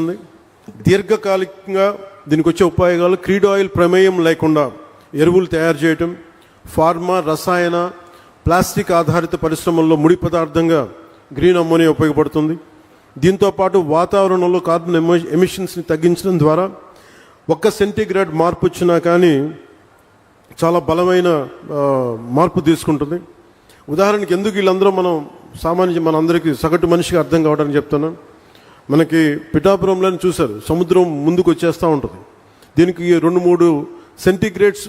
ఉంది. దీర్ఘకాలికంగా దీనికి వచ్చే ఉపయోగాలు క్రీడ్ ఆయిల్ ప్రమేయం లేకుండా ఎరువులు తయారు చేయటం, ఫార్మా, రసాయన, ప్లాస్టిక్ ఆధారిత పరిశ్రమల్లో ముడి పదార్థంగా గ్రీన్ అమ్మోనియా ఉపయోగపడుతుంది. దీంతోపాటు వాతావరణంలో కార్బన్ ఎమిషన్స్ని తగ్గించడం ద్వారా 1 సెంటీగ్రేడ్ మార్పు వచ్చినా కానీ చాలా బలమైన మార్పు తీసుకుంటుంది. ఉదాహరణకి ఎందుకు వీళ్ళందరూ మనందరికీ సగటు మనిషికి అర్థం కావడానికి చెప్తున్నాను. మనకి పిఠాపురంలో చూశారు, సముద్రం ముందుకు వచ్చేస్తూ ఉంటుంది. దీనికి 2-3 సెంటీగ్రేడ్స్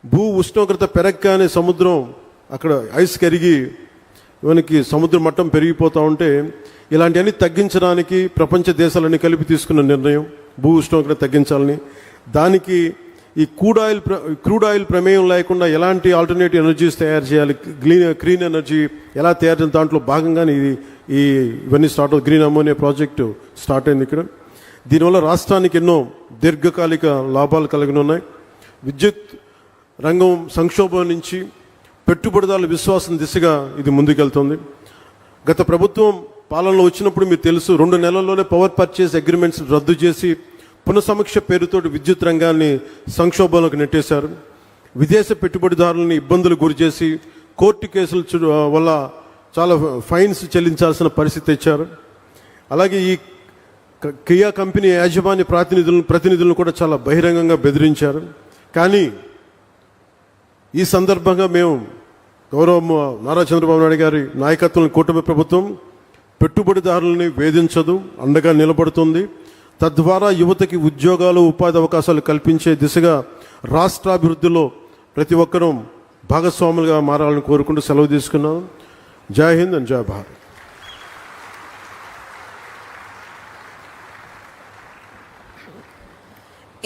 భూ ఉష్ణోగ్రత పెరగగానే సముద్రం అక్కడ ఐస్ కరిగి మనకి సముద్ర మట్టం పెరిగిపోతూ ఉంటే ఇలాంటివన్నీ తగ్గించడానికి ప్రపంచ దేశాలన్నీ కలిపి తీసుకున్న నిర్ణయం భూ ఉష్ణోగ్రత తగ్గించాలని. దానికి ఈ క్రూడ్ ఆయిల్ ప్రమేయం లేకుండా ఎలాంటి ఆల్టర్నేటివ్ ఎనర్జీస్ తయారు చేయాలి, క్లీన్ ఎనర్జీ ఎలా తయారు చేయాలి, దాంట్లో భాగంగానే ఇవన్నీ స్టార్ట్ అవుతుంది. గ్రీన్ అమ్మోనియా ప్రాజెక్టు స్టార్ట్ అయింది ఇక్కడ. దీనివల్ల రాష్ట్రానికి ఎన్నో దీర్ఘకాలిక లాభాలు కలిగి ఉన్నాయి. విద్యుత్ రంగం సంక్షోభం నుంచి పెట్టుబడిదారుల విశ్వాసం దిశగా ఇది ముందుకెళ్తుంది. గత ప్రభుత్వం పాలనలో వచ్చినప్పుడు మీకు తెలుసు, 2 నెలల్లోనే పవర్ పర్చేస్ అగ్రిమెంట్స్ రద్దు చేసి పునఃసమీక్ష పేరుతో విద్యుత్ రంగాన్ని సంక్షోభంలోకి నెట్టేశారు. విదేశీ పెట్టుబడిదారులని ఇబ్బందులు గురిచేసి కోర్టు కేసుల వల్ల చాలా ఫైన్స్ చెల్లించాల్సిన పరిస్థితి తెచ్చారు. అలాగే ఈ కియా కంపెనీ యాజమాన్య ప్రతినిధులను కూడా చాలా బహిరంగంగా బెదిరించారు. కానీ ఈ సందర్భంగా మేము గౌరవ నారా చంద్రబాబు నాయుడు గారి నాయకత్వంలో కూటమి ప్రభుత్వం పెట్టుబడిదారులని వేధించదు, అండగా నిలబడుతుంది. తద్వారా యువతకి ఉద్యోగాలు, ఉపాధి అవకాశాలు కల్పించే దిశగా రాష్ట్రాభివృద్ధిలో ప్రతి ఒక్కరూ భాగస్వాములుగా మారాలని కోరుకుంటూ సెలవు తీసుకున్నాం. జై హింద్ అండ్ జై భారత్.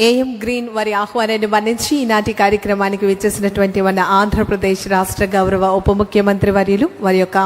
ఏఎం గ్రీన్ వారి ఆహ్వానాన్ని మన్నించి ఈనాటి కార్యక్రమానికి విచ్చేసినటువంటి మన ఆంధ్రప్రదేశ్ రాష్ట్ర గౌరవ ఉప ముఖ్యమంత్రి వర్యులు వారి యొక్క